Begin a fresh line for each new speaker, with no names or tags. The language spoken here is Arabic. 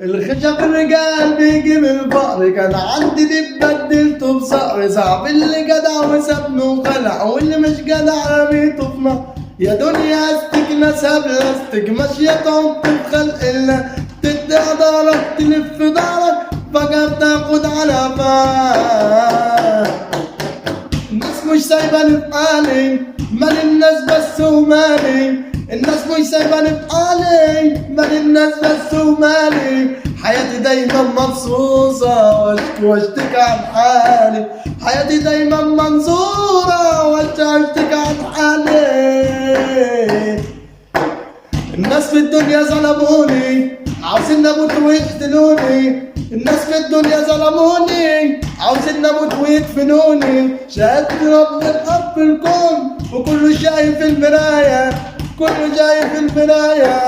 الخشب الرجال بيجي من الفقر، كان عندي دي بدلته بصقر. صعب اللي جدع وسابنه وخلع، واللي مش جدع رميته في نار. يا دنيا استك نسب لاستك، ماشية تعط في خلق الله. تدي دارك تلف دارك، فجأة بتاخد على فاق. الناس مش سايباني في حالي، مال الناس بس ومالي. الناس مش سايباني في حالي، مال الناس بس ومالي. حياتي دايما مبسوطة واشتكي عن حالي. حياتي دايما منصورة واشتكي عن حالي. الناس في الدنيا ظلموني، عاوزين اموت ويقتلوني. الناس في الدنيا ظلموني، عاوزين اموت ويدفنوني. شهادة رب الاب في الكون، وكله شايف المراية، كله شايف المراية.